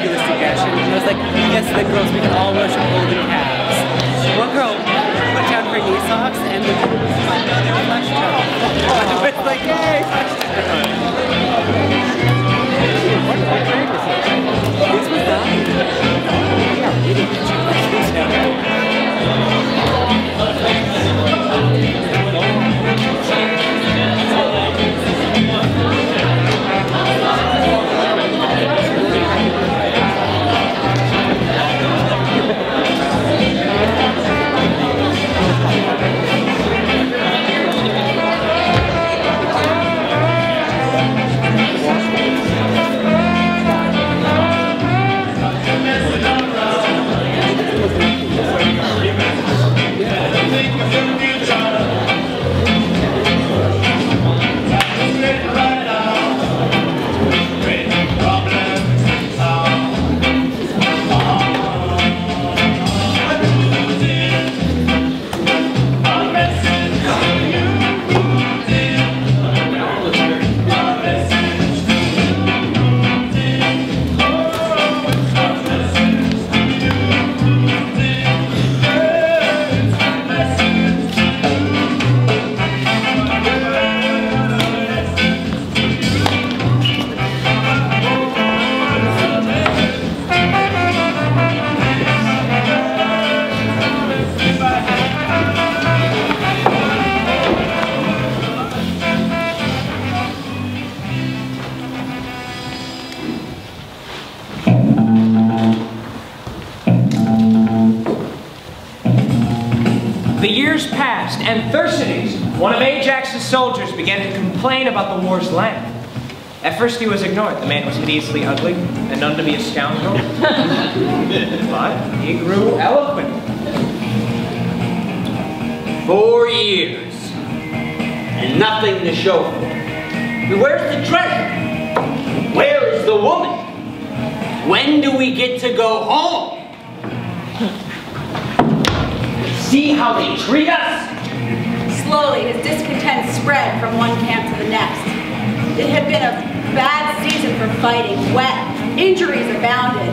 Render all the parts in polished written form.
ridiculous suggestion. It was like, yes, the girls, we can all worship golden calves. One girl put down her knee socks and the group was like, no, they're flesh tone. It's like, yay, flesh tone. What grade was it? This was 9. Yeah, we didn't get you flesh tone. And Thersites, one of Ajax's soldiers, began to complain about the war's length. At first he was ignored. The man was hideously ugly and known to be a scoundrel. But he grew eloquent. 4 years, and nothing to show for it. Where's the treasure? Where is the woman? When do we get to go home? See how they treat us? Slowly, his discontent spread from one camp to the next. It had been a bad season for fighting, wet, injuries abounded,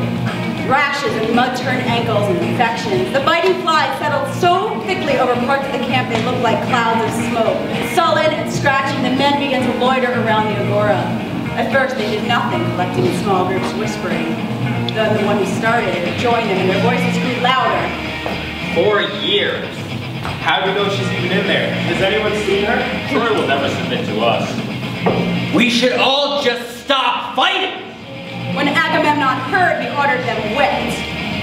rashes and mud-turned ankles and infections. The biting flies settled so thickly over parts of the camp they looked like clouds of smoke. Sullen and scratching, the men began to loiter around the agora. At first, they did nothing, collecting in small groups, whispering. Then the one who started joined them, and their voices grew louder. 4 years. How do we know she's even in there? Has anyone seen her? Troy will never submit to us. We should all just stop fighting! When Agamemnon heard, he ordered them whipped.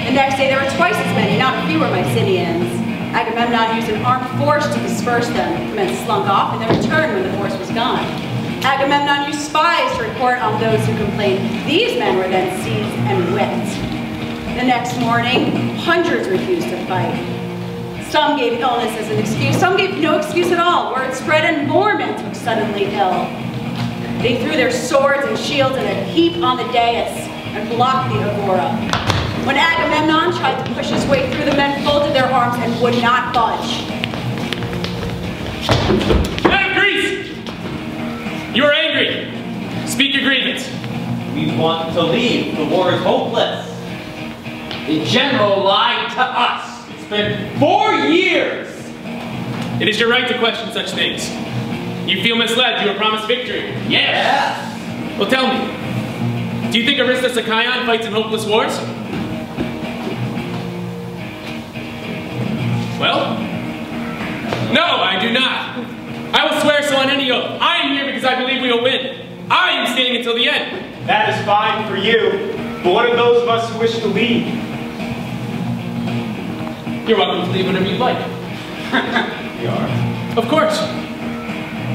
The next day there were twice as many, not a few were Mycenaeans. Agamemnon used an armed force to disperse them. The men slunk off and then returned when the force was gone. Agamemnon used spies to report on those who complained. These men were then seized and whipped. The next morning, hundreds refused to fight. Some gave illness as an excuse, some gave no excuse at all. Word spread and more men took suddenly ill. They threw their swords and shields in a heap on the dais and blocked the agora. When Agamemnon tried to push his way through, the men folded their arms and would not budge. Hey, Greece! You are angry. Speak your grievance. We want to leave. The war is hopeless. The general lied to us. It's been 4 years. It is your right to question such things. You feel misled. You were promised victory. Yes. Well, tell me. Do you think Aristus Achaeon fights in hopeless wars? Well? No, I do not. I will swear so on any oath. I am here because I believe we will win. I am staying until the end. That is fine for you, but what of those of us who wish to leave? You're welcome to leave whenever you'd like. We are. Of course.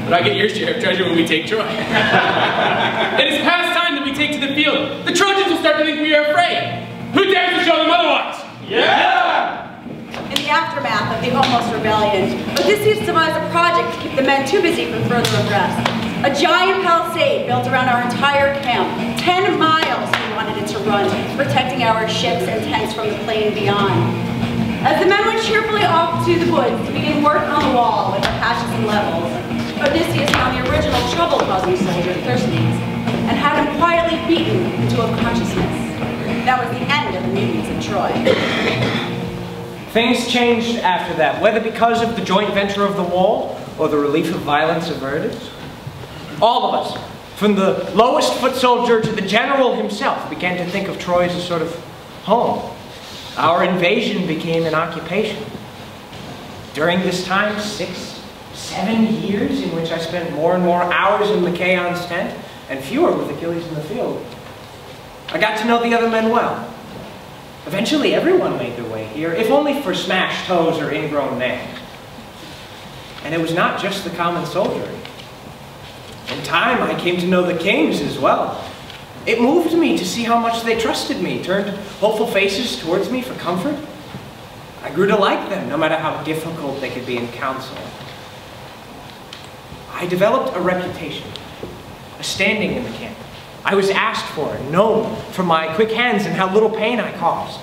But I get your share of treasure when we take Troy. It is past time that we take to the field. The Trojans will start to think we are afraid. Who dares to show them otherwise? Yeah! In the aftermath of the almost rebellion, Odysseus devised a project to keep the men too busy for further unrest. A giant palisade built around our entire camp. 10 miles he wanted it to run, protecting our ships and tents from the plain beyond. As the men went cheerfully off to the woods to begin work on the wall with their hatchets and levels, Odysseus found the original trouble-causing soldier, Thersites, and had him quietly beaten into unconsciousness. Troy. Things changed after that, whether because of the joint venture of the wall or the relief of violence averted. All of us, from the lowest foot soldier to the general himself, began to think of Troy as a sort of home. Our invasion became an occupation. During this time, 6, 7 years in which I spent more and more hours in McKayon's tent and fewer with Achilles in the field, I got to know the other men well. Eventually, everyone made their way here, if only for smashed toes or ingrown nails. And it was not just the common soldiery. In time, I came to know the kings as well. It moved me to see how much they trusted me, turned hopeful faces towards me for comfort. I grew to like them, no matter how difficult they could be in counsel. I developed a reputation, a standing in the camp. I was asked for and known for my quick hands and how little pain I caused.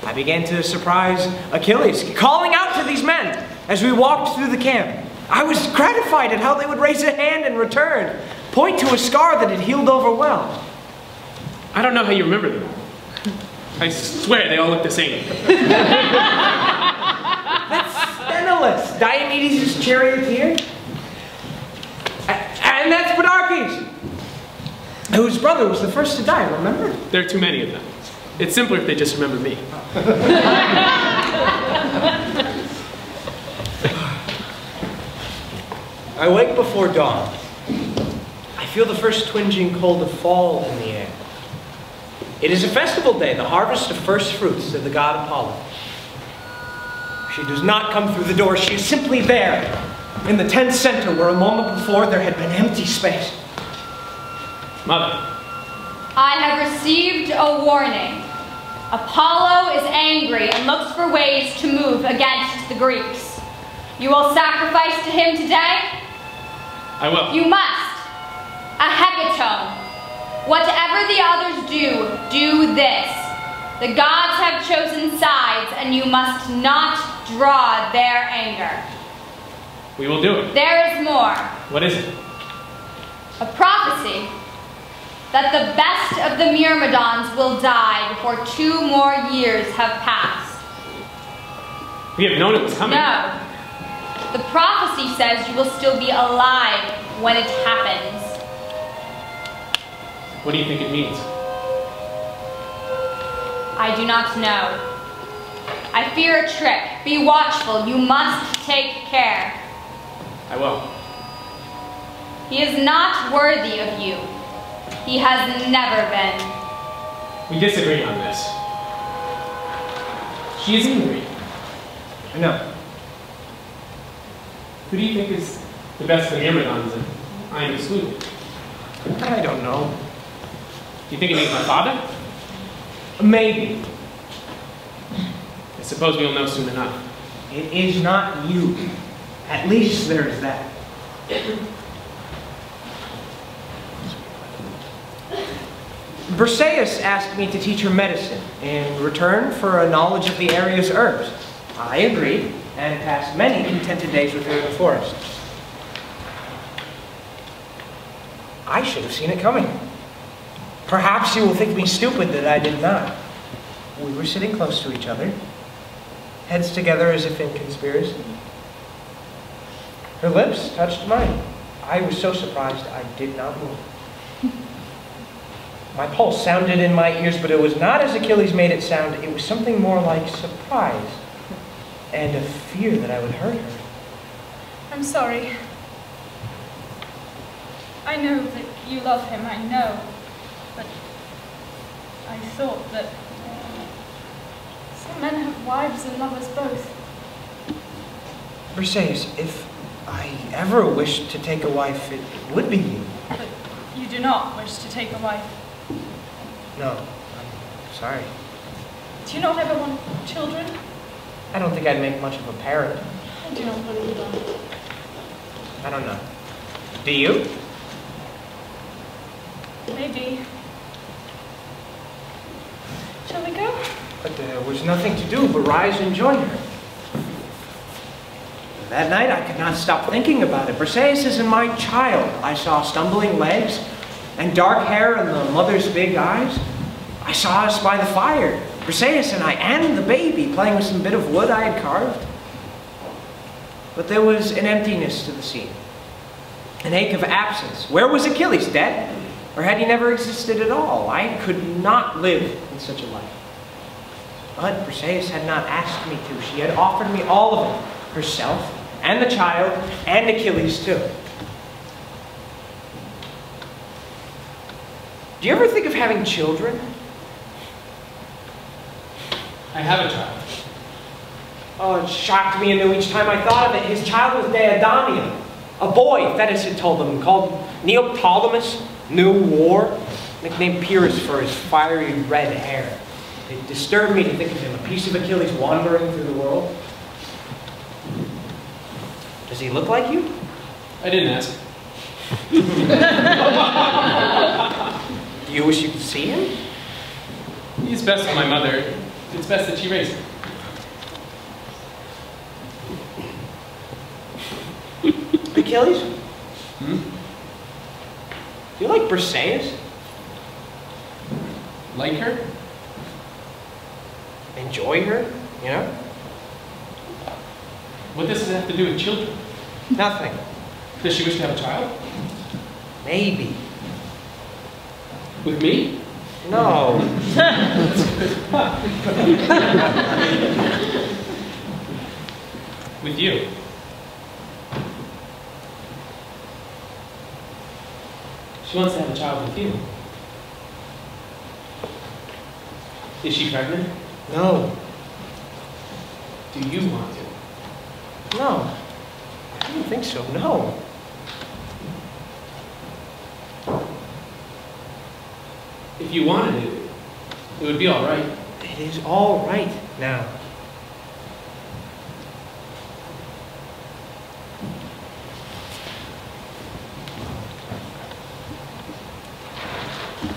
I began to surprise Achilles, calling out to these men as we walked through the camp. I was gratified at how they would raise a hand in return, point to a scar that had healed over well. I don't know how you remember them. I swear they all look the same. That's Sthenelus, Diomedes' charioteer. And that's Podarches, whose brother was the first to die, remember? There are too many of them. It's simpler if they just remember me. I wake before dawn. I feel the first twinging cold of fall in the air. It is a festival day, the harvest of first fruits to the god Apollo. She does not come through the door, she is simply there, in the tent center where a moment before there had been empty space. Mother. I have received a warning. Apollo is angry and looks for ways to move against the Greeks. You will sacrifice to him today? I will. You must. A hecatomb. Whatever the others do, do this. The gods have chosen sides, and you must not draw their anger. We will do it. There is more. What is it? A prophecy that the best of the Myrmidons will die before 2 more years have passed. We have known it was coming. No. The prophecy says you will still be alive when it happens. What do you think it means? I do not know. I fear a trick. Be watchful. You must take care. I will. He is not worthy of you. He has never been. We disagree on this. She is angry. I know. Who do you think is the best of the Myrmidons, and I am excluded? I don't know. Do you think it means my father? Maybe. I suppose we will know soon enough. It is not you. At least there is that. Briseis asked me to teach her medicine in return for a knowledge of the area's herbs. I agreed and passed many contented days with her in the forest. I should have seen it coming. Perhaps you will think me stupid that I did not. We were sitting close to each other, heads together as if in conspiracy. Her lips touched mine. I was so surprised I did not move. My pulse sounded in my ears, but it was not as Achilles made it sound. It was something more like surprise and a fear that I would hurt her. I'm sorry. I know that you love him, I know. But I thought that some men have wives and lovers both. Briseis, if I ever wished to take a wife, it would be you. But you do not wish to take a wife. No, I'm sorry. Do you not ever want children? I don't think I'd make much of a parent. I do not believe that. I don't know. Do you? Maybe. Shall we go? But there was nothing to do but rise and join her. That night I could not stop thinking about it. Briseis isn't my child. I saw stumbling legs and dark hair and the mother's big eyes. I saw us by the fire, Briseis and I, and the baby, playing with some bit of wood I had carved. But there was an emptiness to the scene, an ache of absence. Where was Achilles, dead? Or had he never existed at all? I could not live in such a life. But Briseis had not asked me to. She had offered me all of it, herself, and the child, and Achilles too. Do you ever think of having children? I have a child. Oh, it shocked me anew each time I thought of it. His child was Deidamia, a boy, Thetis had told them, called Neoptolemus, New War, nicknamed Pyrrhus for his fiery red hair. It disturbed me to think of him, a piece of Achilles wandering through the world. Does he look like you? I didn't ask. Do you wish you could see him? He's best with my mother. It's best that she raised him. Achilles? Hmm? Do you like Briseis? Like her? Enjoy her, you know? What does it have to do with children? Nothing. Does she wish to have a child? Maybe. With me? No. With you. She wants to have a child with you. Is she pregnant? No. Do you want to? No. I don't think so, no. If you wanted it, it would be all right. It is all right now.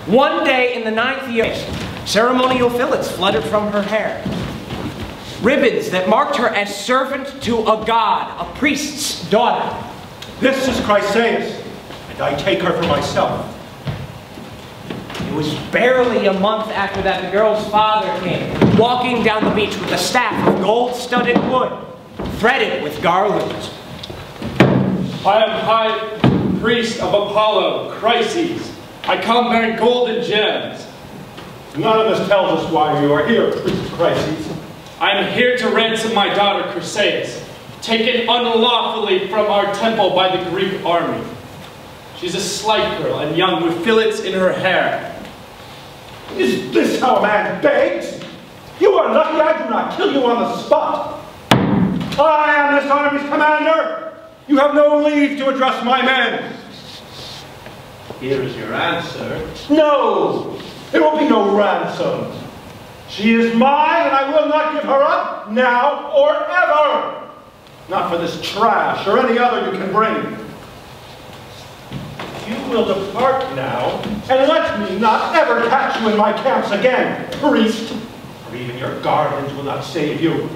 One day in the 9th year, ceremonial fillets fluttered from her hair. Ribbons that marked her as servant to a god, a priest's daughter. This is Chryseis, and I take her for myself. It was barely a month after that the girl's father came, walking down the beach with a staff of gold-studded wood, threaded with garlands. I am high priest of Apollo, Chryseis. I come bearing golden gems. None of this tells us why you are here, Priest Chryseis. I am here to ransom my daughter Chryseis, taken unlawfully from our temple by the Greek army. She's a slight girl and young with fillets in her hair. Is this how a man begs? You are lucky I do not kill you on the spot. I am this army's commander. You have no leave to address my men. Here is your answer. No, there will be no ransom. She is mine, and I will not give her up, now or ever. Not for this trash or any other you can bring. You will depart now, and let me not ever catch you in my camps again, priest, for even your guardians will not save you.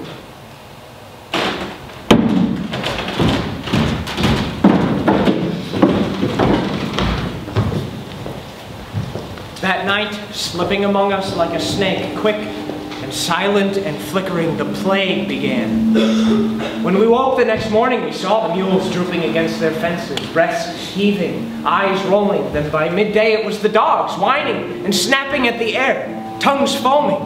That night, slipping among us like a snake, quick and silent and flickering, the plague began. When we woke the next morning, we saw the mules drooping against their fences, breasts heaving, eyes rolling. Then by midday, it was the dogs, whining and snapping at the air, tongues foaming.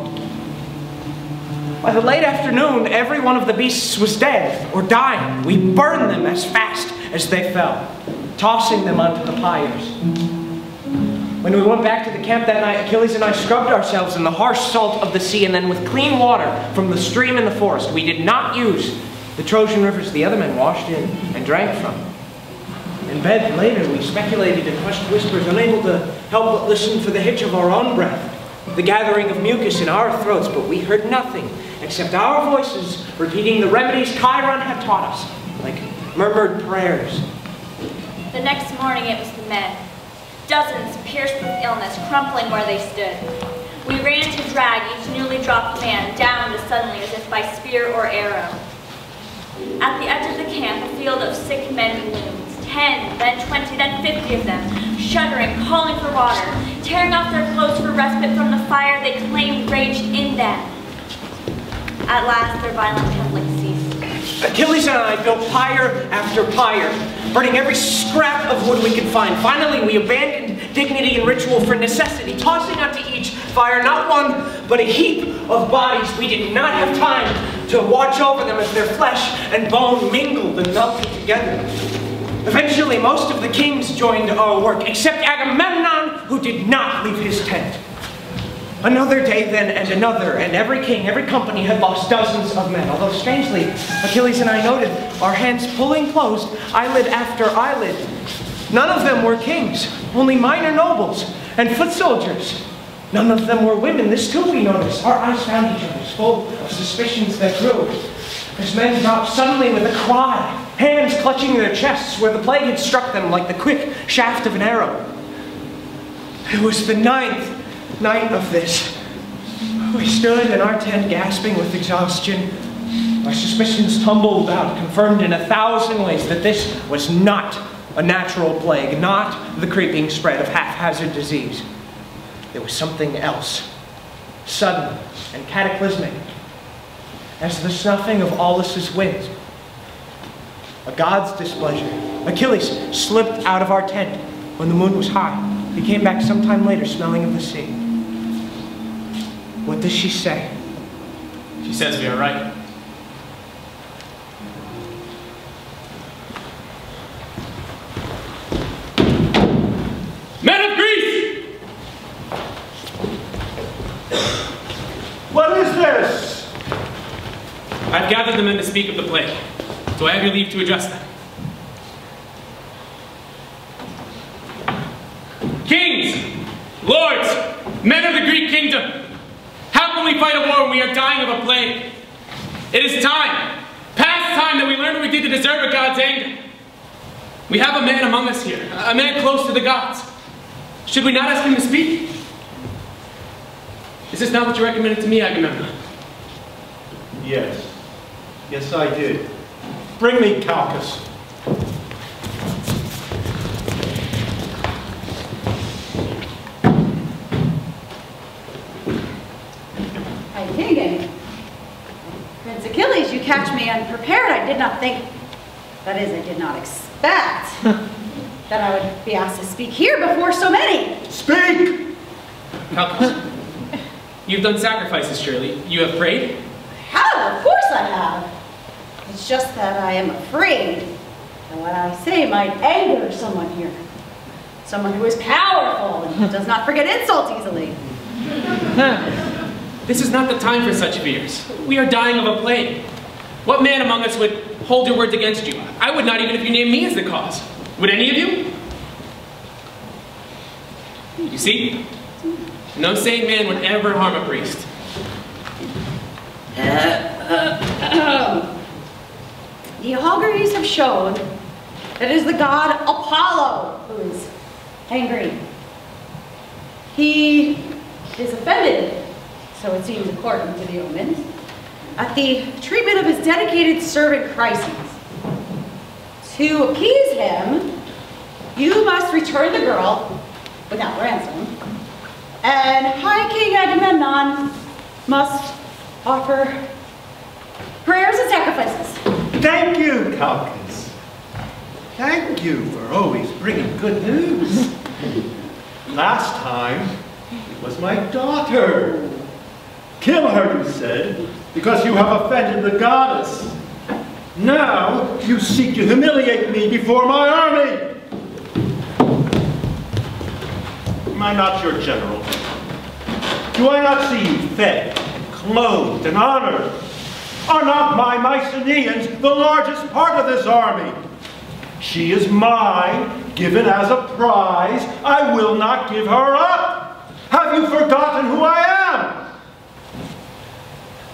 By the late afternoon, every one of the beasts was dead or dying. We burned them as fast as they fell, tossing them onto the pyres. When we went back to the camp that night, Achilles and I scrubbed ourselves in the harsh salt of the sea, and then with clean water from the stream in the forest. We did not use the Trojan rivers the other men washed in and drank from. In bed later, we speculated in hushed whispers, unable to help but listen for the hitch of our own breath, the gathering of mucus in our throats, but we heard nothing except our voices repeating the remedies Chiron had taught us, like murmured prayers. The next morning it was the men. Dozens, pierced with illness, crumpling where they stood. We ran to drag each newly dropped man down as suddenly as if by spear or arrow. At the edge of the camp, a field of sick men loomed, 10, then 20, then 50 of them, shuddering, calling for water, tearing off their clothes for respite from the fire they claimed raged in them. At last, their violent conflict ceased. Achilles and I built pyre after pyre, burning every scrap of wood we could find. Finally, we abandoned dignity and ritual for necessity, tossing onto each fire not one, but a heap of bodies. We did not have time to watch over them as their flesh and bone mingled and melted together. Eventually, most of the kings joined our work, except Agamemnon, who did not leave his tent. Another day then, and another, and every king, every company had lost dozens of men. Although strangely, Achilles and I noted our hands pulling closed, eyelid after eyelid. None of them were kings, only minor nobles and foot soldiers. None of them were women. This too we noticed. Our eyes found each other's, full of suspicions that grew. As men dropped suddenly with a cry, hands clutching their chests where the plague had struck them like the quick shaft of an arrow. It was the 9th night of this. We stood in our tent gasping with exhaustion. Our suspicions tumbled out, confirmed in 1,000 ways that this was not a natural plague, not the creeping spread of haphazard disease. There was something else, sudden and cataclysmic, as the snuffing of Aulus's wind. A god's displeasure. Achilles slipped out of our tent when the moon was high. He came back sometime later smelling of the sea. What does she say? She says we are right. Men of Greece! What is this? I've gathered the men to speak of the plague. Do I have your leave to address them? Kings, lords, men of the Greek kingdom, how can we fight a war when we are dying of a plague? It is time, past time, that we learn what we did to deserve a god's anger. We have a man among us here, a man close to the gods. Should we not ask him to speak? Is this not what you recommended to me, Agamemnon? Yes. Yes, I did. Bring me Calchas. I dig it. Prince Achilles, you catch me unprepared. I did not think, that is, I did not expect that I would be asked to speak here before so many. Speak! Calchas, you've done sacrifices, surely. You have prayed? I have, of course I have. It's just that I am afraid that what I say might anger someone here. Someone who is powerful and who does not forget insult easily. This is not the time for such fears. We are dying of a plague. What man among us would hold your words against you? I would not even if you named me as the cause. Would any of you? You see? No sane man would ever harm a priest. The auguries have shown that it is the god Apollo who is angry. He is offended, so it seems according to the omens, at the treatment of his dedicated servant Chryses. To appease him, you must return the girl without ransom, and High King Agamemnon must offer prayers and sacrifices. Thank you, Calchas. Thank you for always bringing good news. Last time, it was my daughter. Kill her, you said, because you have offended the goddess. Now, you seek to humiliate me before my army. Am I not your general? Do I not see you fed, clothed, and honored? Are not my Mycenaeans the largest part of this army? She is mine, given as a prize. I will not give her up. Have you forgotten who I am?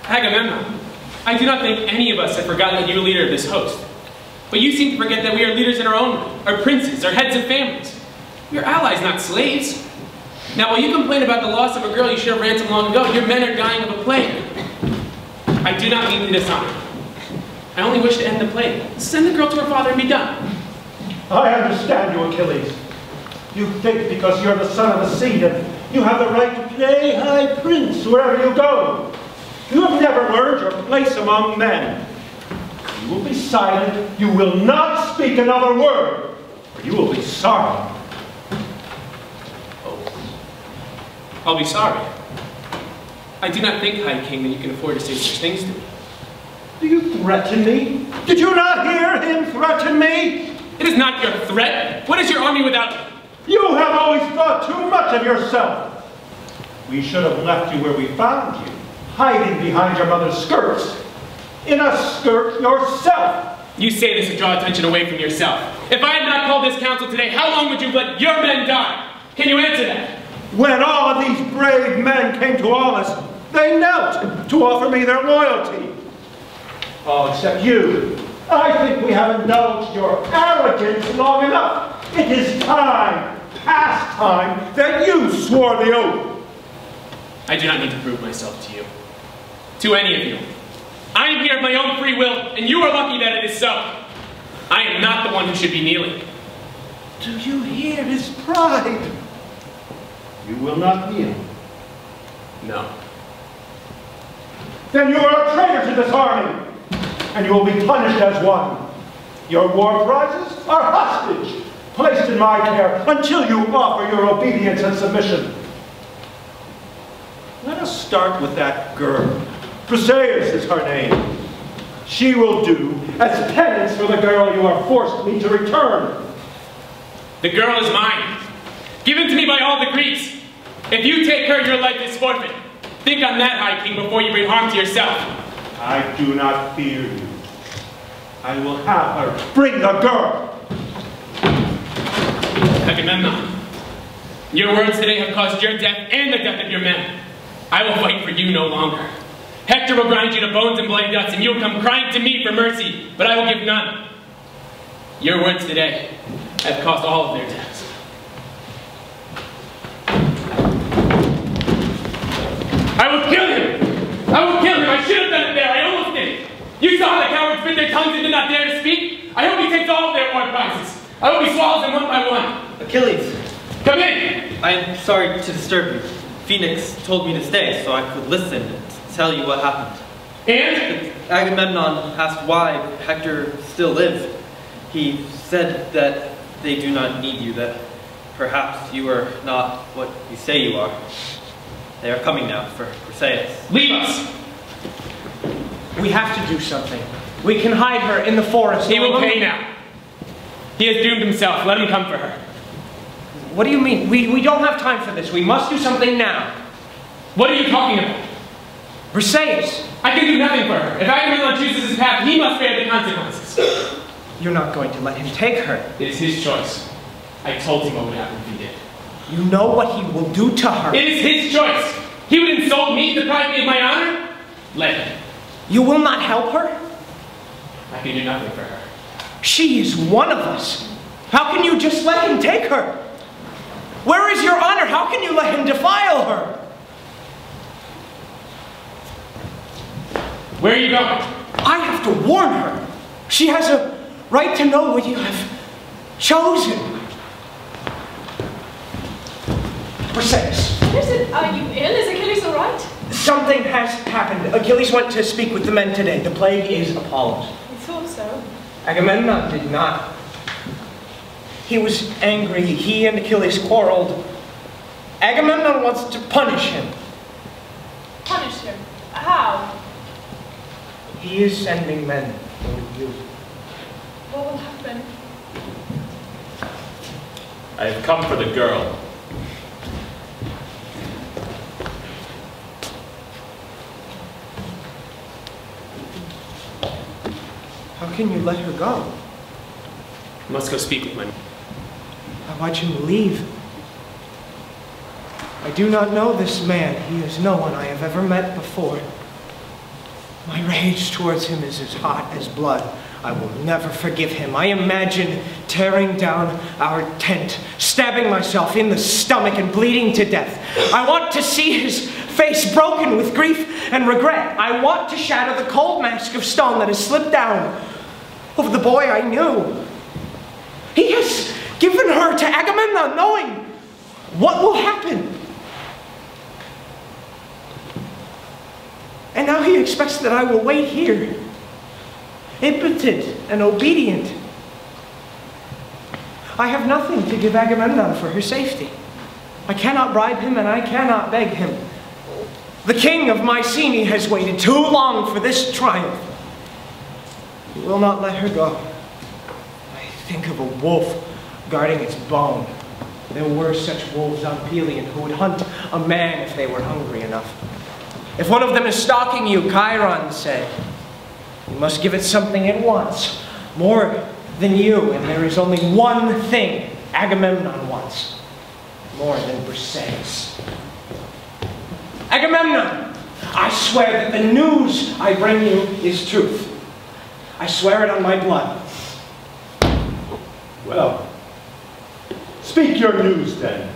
Agamemnon, I do not think any of us have forgotten that you are leader of this host. But you seem to forget that we are leaders in our own right, our princes, our heads of families. We are allies, not slaves. Now, while you complain about the loss of a girl you should have ransomed long ago, your men are dying of a plague. I do not mean to dishonor. I only wish to end the plague. Send the girl to her father and be done. I understand you, Achilles. You think because you're the son of a sea nymph, you have the right to play high prince wherever you go. You have never learned your place among men. You will be silent. You will not speak another word, or you will be sorry. Oh. I'll be sorry. I do not think, High King, that you can afford to say such things to me. Do you threaten me? Did you not hear him threaten me? It is not your threat. What is your army without me? You have always thought too much of yourself. We should have left you where we found you, hiding behind your mother's skirts. In a skirt yourself. You say this to draw attention away from yourself. If I had not called this council today, how long would you have let your men die? Can you answer that? When all of these brave men came to Aulis, they knelt to offer me their loyalty. All except you. I think we have indulged your arrogance long enough. It is time, past time, that you swore the oath. I do not need to prove myself to you. To any of you. I am here of my own free will, and you are lucky that it is so. I am not the one who should be kneeling. Do you hear his pride? You will not kneel. No. Then you are a traitor to this army, and you will be punished as one. Your war prizes are hostage, placed in my care until you offer your obedience and submission. Let us start with that girl. Briseis is her name. She will do as penance for the girl you have forced me to return. The girl is mine, given to me by all the Greeks. If you take her, your life is forfeit. Think on that, High King, before you bring harm to yourself. I do not fear you. I will have her. Bring the girl. Agamemnon, your words today have caused your death and the death of your men. I will fight for you no longer. Hector will grind you to bones and bloody guts, and you will come crying to me for mercy, but I will give none. Your words today have caused all of their deaths. I will kill him! I will kill him! I should have done it there! I almost did! You saw how the cowards bit their tongues and did not dare to speak? I hope he takes all of their war prizes. I hope he swallows them one by one. Achilles. Come in! I am sorry to disturb you. Phoenix told me to stay so I could listen and tell you what happened. And? Agamemnon asked why Hector still lives. He said that they do not need you, that perhaps you are not what you say you are. They are coming now for Briseis. Leave us! We have to do something. We can hide her in the forest. He will pay now. He has doomed himself. Let him come for her. What do you mean? We don't have time for this. We must do something now. What are you talking about? Briseis! I can do nothing for her. If Agamemnon chooses his path, he must bear the consequences. You're not going to let him take her. It is his choice. I told him what would happen if he did. You know what he will do to her. It is his choice. He would insult me, deprive me of my honor. Let him. You will not help her? I can do nothing for her. She is one of us. How can you just let him take her? Where is your honor? How can you let him defile her? Where are you going? I have to warn her. She has a right to know what you have chosen. Briseis. What is it? Are you ill? Is Achilles all right? Something has happened. Achilles went to speak with the men today. The plague is Apollo's. I thought so. Agamemnon did not. He was angry. He and Achilles quarreled. Agamemnon wants to punish him. Punish him? How? He is sending men for you. What will happen? I have come for the girl. How can you let her go? I must go speak with my men. I watch him leave. I do not know this man. He is no one I have ever met before. My rage towards him is as hot as blood. I will never forgive him. I imagine tearing down our tent, stabbing myself in the stomach and bleeding to death. I want to see his face broken with grief and regret. I want to shatter the cold mask of stone that has slipped down over the boy I knew. He has given her to Agamemnon, knowing what will happen. And now he expects that I will wait here, impotent and obedient. I have nothing to give Agamemnon for her safety. I cannot bribe him and I cannot beg him. The king of Mycenae has waited too long for this triumph. He will not let her go. I think of a wolf guarding its bone. There were such wolves on Pelion who would hunt a man if they were hungry enough. If one of them is stalking you, Chiron said, you must give it something it wants, more than you, and there is only one thing Agamemnon wants, more than Briseis. Agamemnon, I swear that the news I bring you is truth. I swear it on my blood. Well, speak your news then.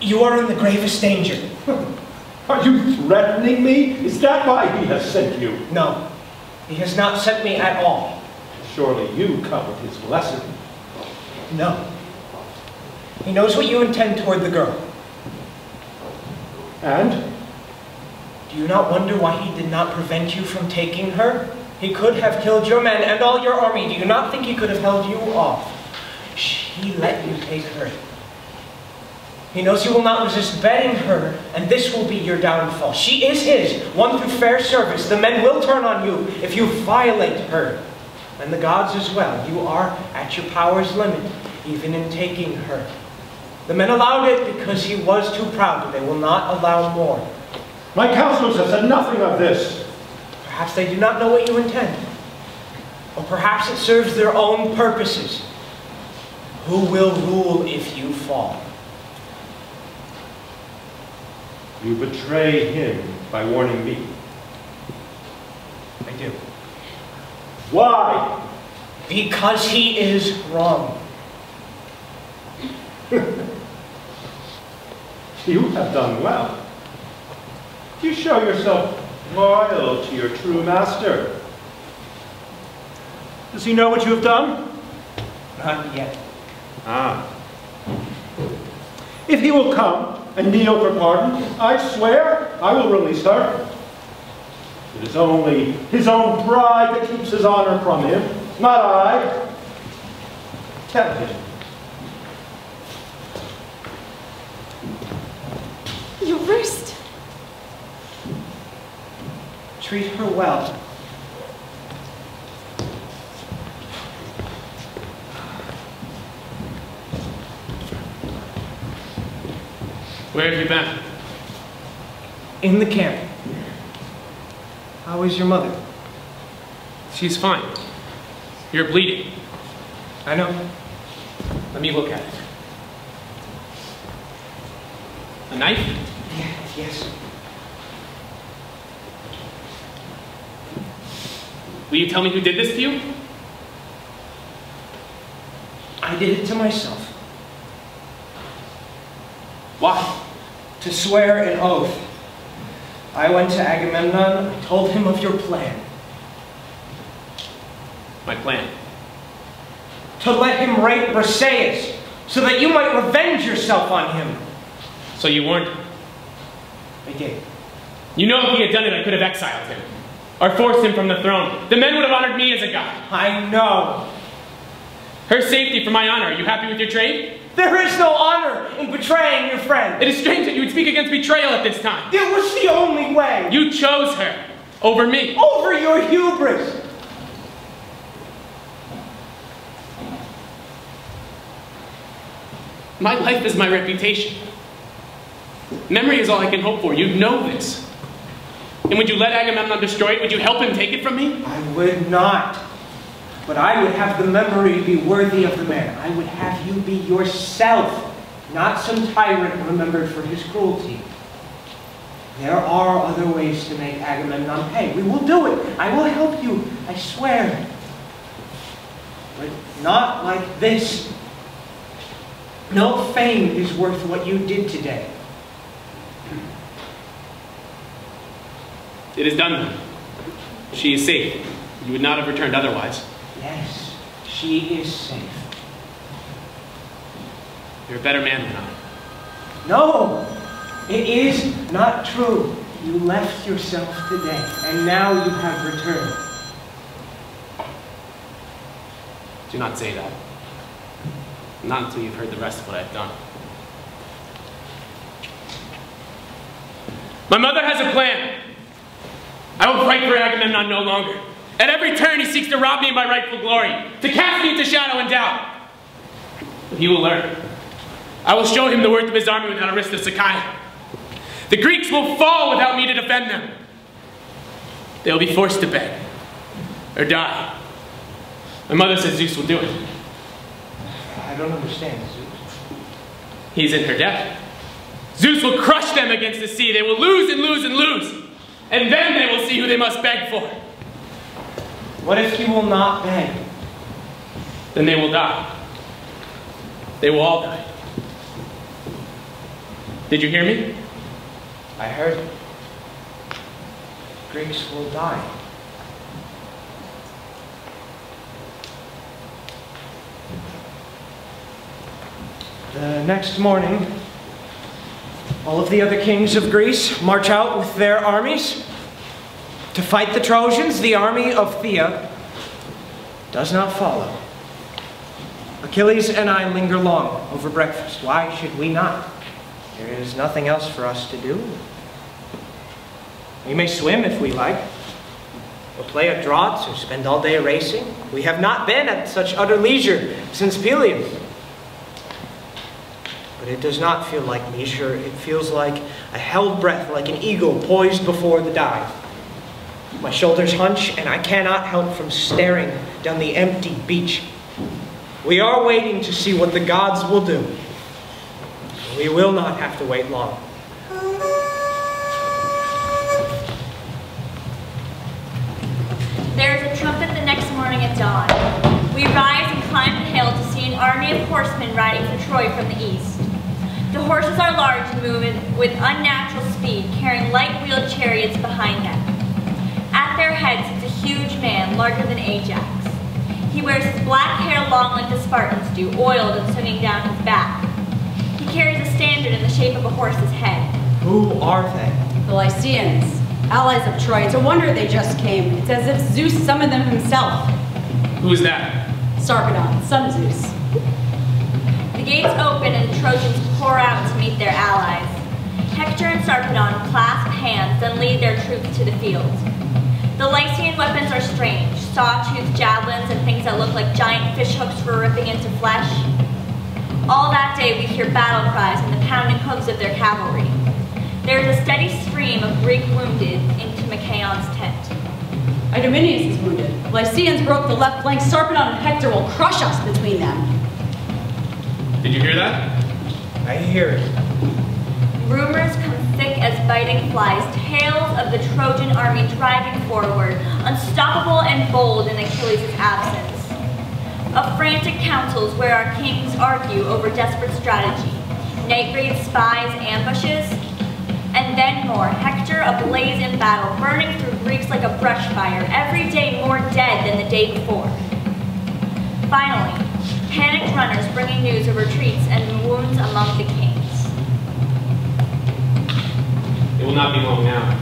You are in the gravest danger. Are you threatening me? Is that why he has sent you? No, he has not sent me at all. Surely you come with his blessing. No. He knows what you intend toward the girl. And? Do you not wonder why he did not prevent you from taking her? He could have killed your men and all your army. Do you not think he could have held you off? He let you take her. He knows you will not resist betting her, and this will be your downfall. She is his, won through fair service. The men will turn on you if you violate her. And the gods as well. You are at your power's limit, even in taking her. The men allowed it because he was too proud, but they will not allow more. My counselors have said nothing of this. Perhaps they do not know what you intend. Or perhaps it serves their own purposes. Who will rule if you fall? You betray him by warning me. I do. Why? Because he is wrong. You have done well. You show yourself loyal to your true master. Does he know what you have done? Not yet. Ah. If he will come and kneel for pardon, I swear I will release her. It is only his own pride that keeps his honor from him, not I. Tell him. Your wrist. Treat her well. Where have you been? In the camp. How is your mother? She's fine. You're bleeding. I know. Let me look at it. A knife? Yes. Will you tell me who did this to you? I did it to myself. Why? To swear an oath. I went to Agamemnon, I told him of your plan. My plan? To let him rape Briseis, so that you might revenge yourself on him. So you warned him? I did. You know if he had done it, I could have exiled him. Or forced him from the throne. The men would have honored me as a god. I know. Her safety for my honor. Are you happy with your trade? There is no honor in betraying your friend. It is strange that you would speak against betrayal at this time. It was the only way. You chose her over me. Over your hubris. My life is my reputation. Memory is all I can hope for. You know this. And would you let Agamemnon destroy it? Would you help him take it from me? I would not. But I would have the memory be worthy of the man. I would have you be yourself, not some tyrant remembered for his cruelty. There are other ways to make Agamemnon pay. We will do it. I will help you, I swear. But not like this. No fame is worth what you did today. It is done then. She is safe. You would not have returned otherwise. Yes, she she is safe. You're a better man than I. No, it is not true. You left yourself today, and now you have returned. Do not say that. Not until you've heard the rest of what I've done. My mother has a plan. I will fight for Agamemnon no longer. At every turn he seeks to rob me of my rightful glory, to cast me into shadow and doubt. But he will learn. I will show him the worth of his army without a risk of Sakai. The Greeks will fall without me to defend them. They will be forced to beg or die. My mother says Zeus will do it. I don't understand, Zeus. He's in her debt. Zeus will crush them against the sea. They will lose and lose and lose. And then they will see who they must beg for. What if you will not beg? Then they will die. They will all die. Did you hear me? I heard. Greeks will die. The next morning, all of the other kings of Greece march out with their armies to fight the Trojans. The army of Thea does not follow. Achilles and I linger long over breakfast. Why should we not? There is nothing else for us to do. We may swim if we like, or play at draughts, or spend all day racing. We have not been at such utter leisure since Pelion. But it does not feel like leisure. It feels like a held breath, like an eagle poised before the dive. My shoulders hunch, and I cannot help from staring down the empty beach. We are waiting to see what the gods will do. We will not have to wait long. There is a trumpet the next morning at dawn. We rise and climb the hill to see an army of horsemen riding for Troy from the east. The horses are large and move with unnatural speed, carrying light-wheeled chariots behind them. At their head sits a huge man, larger than Ajax. He wears his black hair long like the Spartans do, oiled and swinging down his back. He carries a standard in the shape of a horse's head. Who are they? The Lycians, allies of Troy. It's a wonder they just came. It's as if Zeus summoned them himself. Who is that? Sarpedon, son of Zeus. The gates open and the Trojans pour out to meet their allies. Hector and Sarpedon clasp hands, then lead their troops to the field. The Lycian weapons are strange, saw-toothed javelins and things that look like giant fish hooks for ripping into flesh. All that day we hear battle cries and the pounding hooves of their cavalry. There is a steady stream of Greek wounded into Machaon's tent. Idomeneus is wounded. Lycians broke the left flank. Sarpedon and Hector will crush us between them. Did you hear that? I hear it. Rumors come thick as biting flies, tales of the Trojan army driving forward, unstoppable and bold in Achilles' absence. Of frantic councils where our kings argue over desperate strategy, night raids, spies, ambushes, and then more, Hector ablaze in battle, burning through Greeks like a brush fire, every day more dead than the day before. Finally, panicked runners bringing news of retreats and wounds among the kings. It will not be long now.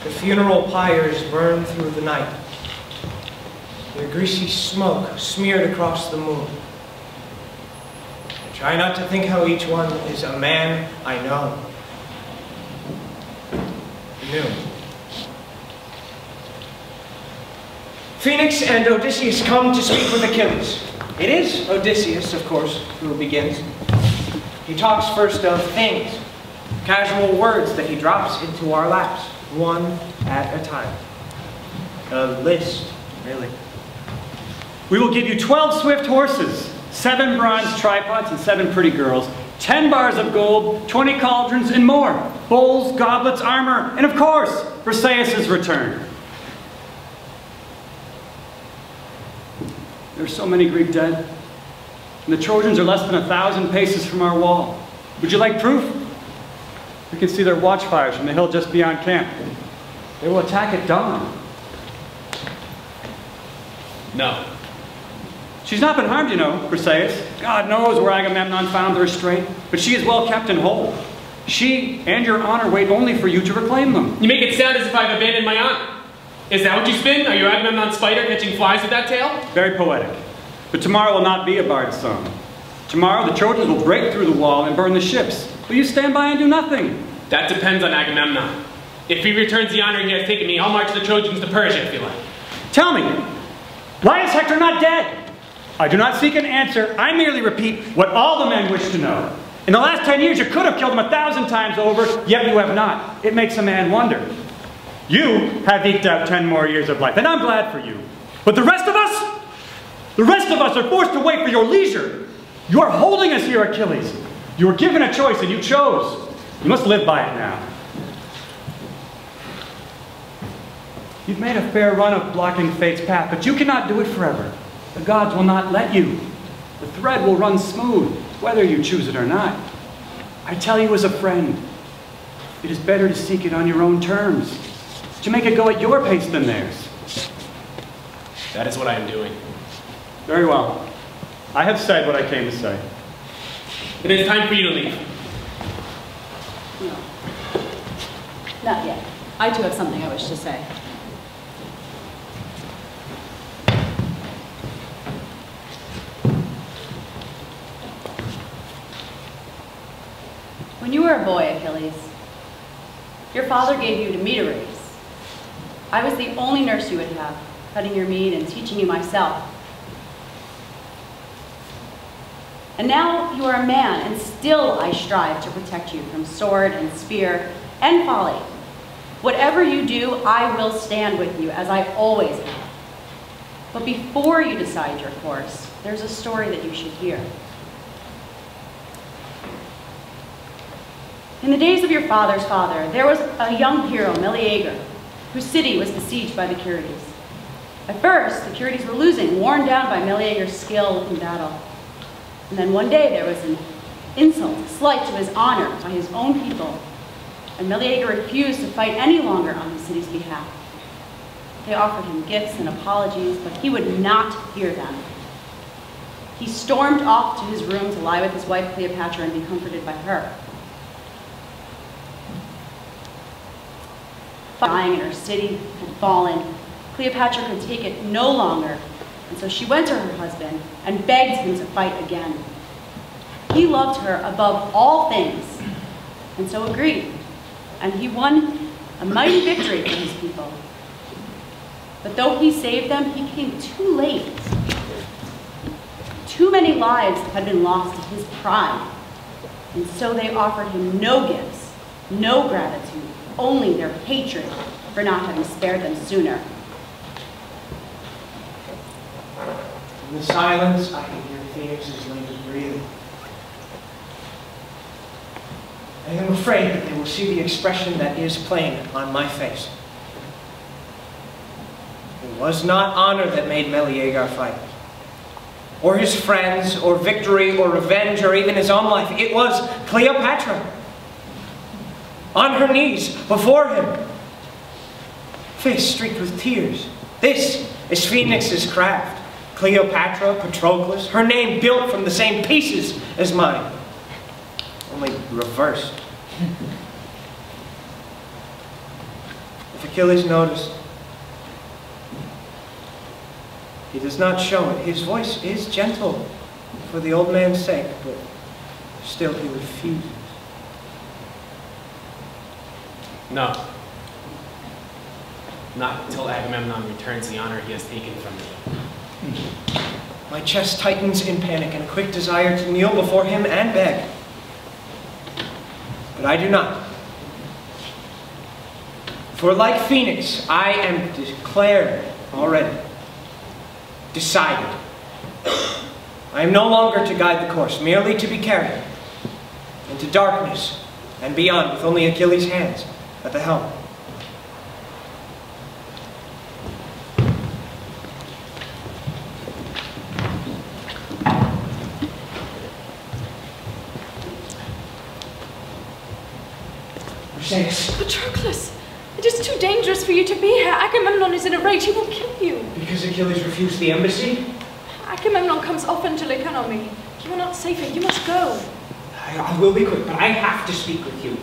The funeral pyres burn through the night. Their greasy smoke smeared across the moon. I try not to think how each one is a man I know. Knew. Phoenix and Odysseus come to speak with Achilles. It is Odysseus, of course, who begins. He talks first of things, casual words that he drops into our laps, one at a time. A list, really. We will give you 12 swift horses, 7 bronze tripods and 7 pretty girls, 10 bars of gold, 20 cauldrons, and more. Bowls, goblets, armor, and of course, Briseis' return. There are so many Greek dead. And the Trojans are less than 1,000 paces from our wall. Would you like proof? We can see their watchfires from the hill just beyond camp. They will attack at dawn. No. She's not been harmed, you know, Chryseis. God knows where Agamemnon found her straight, but she is well kept and whole. She and your honor wait only for you to reclaim them. You make it sound as if I've abandoned my honor. Is that what you spin? Are you Agamemnon's spider catching flies with that tail? Very poetic. But tomorrow will not be a bard's song. Tomorrow the Trojans will break through the wall and burn the ships. Will you stand by and do nothing? That depends on Agamemnon. If he returns the honor he has taken me, I'll march the Trojans to Persia if you like. Tell me, why is Hector not dead? I do not seek an answer. I merely repeat what all the men wish to know. In the last 10 years, you could have killed him 1,000 times over, yet you have not. It makes a man wonder. You have eked out 10 more years of life, and I'm glad for you. But the rest of us are forced to wait for your leisure. You are holding us here, Achilles. You were given a choice, and you chose. You must live by it now. You've made a fair run of blocking fate's path, but you cannot do it forever. The gods will not let you. The thread will run smooth, whether you choose it or not. I tell you as a friend, it is better to seek it on your own terms, to make it go at your pace than theirs. That is what I am doing. Very well. I have said what I came to say. It is time for you to leave. No. Not yet. I too have something I wish to say. When you were a boy, Achilles, your father gave you to me to raise. I was the only nurse you would have, cutting your meat and teaching you myself. And now you are a man, and still I strive to protect you from sword and spear and folly. Whatever you do, I will stand with you, as I always have. But before you decide your course, there's a story that you should hear. In the days of your father's father, there was a young hero, Meleager, whose city was besieged by the Curetes. At first, the Curetes were losing, worn down by Meleager's skill in battle. And then one day there was an insult, a slight to his honor by his own people, and Meleager refused to fight any longer on his city's behalf. They offered him gifts and apologies, but he would not hear them. He stormed off to his room to lie with his wife Cleopatra and be comforted by her. Dying in her city had fallen, Cleopatra could take it no longer, and so she went to her husband and begged him to fight again. He loved her above all things, and so agreed, and he won a mighty victory for his people. But though he saved them, he came too late. Too many lives had been lost to his pride, and so they offered him no gifts, no gratitude, only their hatred for not having spared them sooner. In the silence, I can hear Phoenix's languid breathing. I am afraid that they will see the expression that is plain on my face. It was not honor that made Meleager fight, or his friends, or victory, or revenge, or even his own life. It was Cleopatra, on her knees before him, face streaked with tears. This is Phoenix's craft. Cleopatra, Patroclus, her name built from the same pieces as mine, only reversed. If Achilles noticed, he does not show it. His voice is gentle for the old man's sake, but still he refuses. No. Not until Agamemnon returns the honor he has taken from me. My chest tightens in panic and a quick desire to kneel before him and beg. But I do not. For like Phoenix, I am declared already. Decided. I am no longer to guide the course, merely to be carried into darkness and beyond with only Achilles' hands at the helm. Patroclus, it It is too dangerous for you to be here. Agamemnon is in a rage. He will kill you. Because Achilles refused the embassy? Agamemnon comes often to Lycaonomy. You are not safe here. You must go. I will be quick, but I have to speak with you.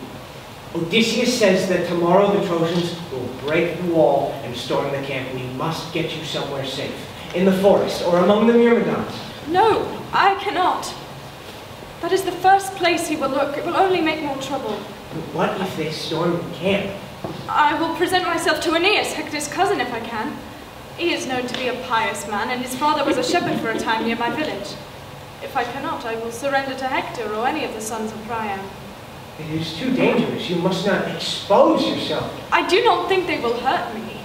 Odysseus says that tomorrow the Trojans will break the wall and storm the camp. We must get you somewhere safe. In the forest or among the Myrmidons. No, I cannot. That is the first place he will look. It will only make more trouble. What if they storm the camp? I will present myself to Aeneas, Hector's cousin, if I can. He is known to be a pious man, and his father was a shepherd for a time near my village. If I cannot, I will surrender to Hector or any of the sons of Priam. It is too dangerous. You must not expose yourself. I do not think they will hurt me.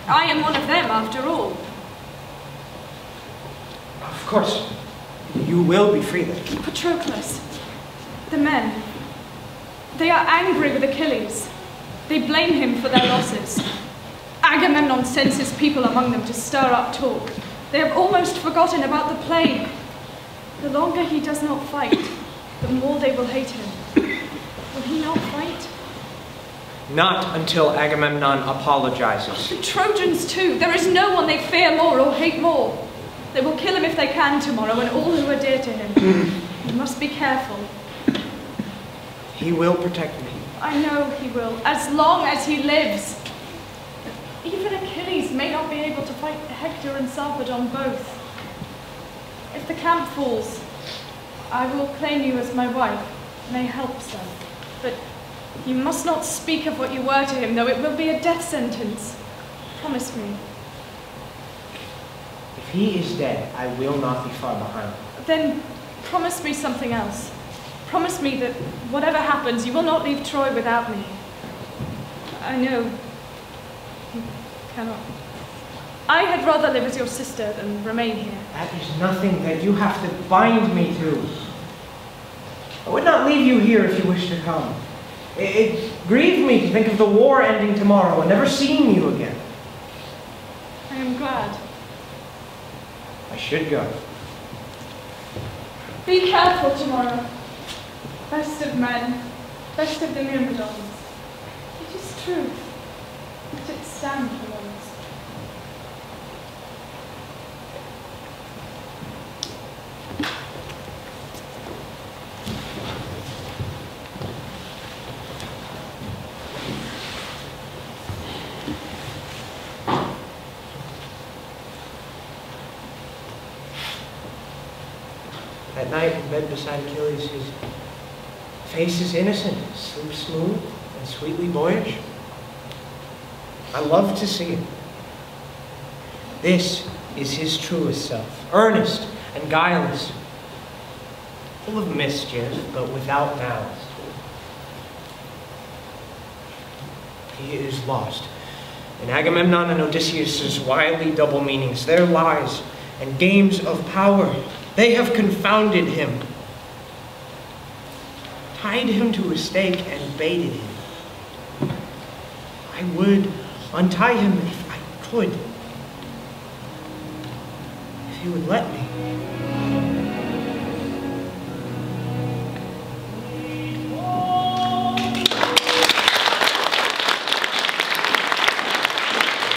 I am one of them, after all. Of course, you will be free then. Patroclus, the men, they are angry with Achilles. They blame him for their losses. Agamemnon sends his people among them to stir up talk. They have almost forgotten about the plague. The longer he does not fight, the more they will hate him. Will he not fight? Not until Agamemnon apologizes. The Trojans too. There is no one they fear more or hate more. They will kill him if they can tomorrow, and all who are dear to him. You must be careful. He will protect me. I know he will, as long as he lives. Even Achilles may not be able to fight Hector and Sarpedon both. If the camp falls, I will claim you as my wife. May help some. But you must not speak of what you were to him, though it will be a death sentence. Promise me. If he is dead, I will not be far behind. Then promise me something else. Promise me that whatever happens, you will not leave Troy without me. I know you cannot. I had rather live as your sister than remain here. That is nothing that you have to bind me to. I would not leave you here if you wish to come. It grieved me to think of the war ending tomorrow and never seeing you again. I am glad. I should go. Be careful tomorrow. Best of men, best of the Myrmidons. It is truth. Let it stand for once. At night, in bed beside Achilles, his face is innocent, his sleep smooth and sweetly boyish. I love to see it. This is his truest self, earnest and guileless, full of mischief, but without malice. He is lost. In Agamemnon and Odysseus' wily double meanings, their lies and games of power, they have confounded him, tied him to a stake and baited him. I would untie him if I could, if he would let me.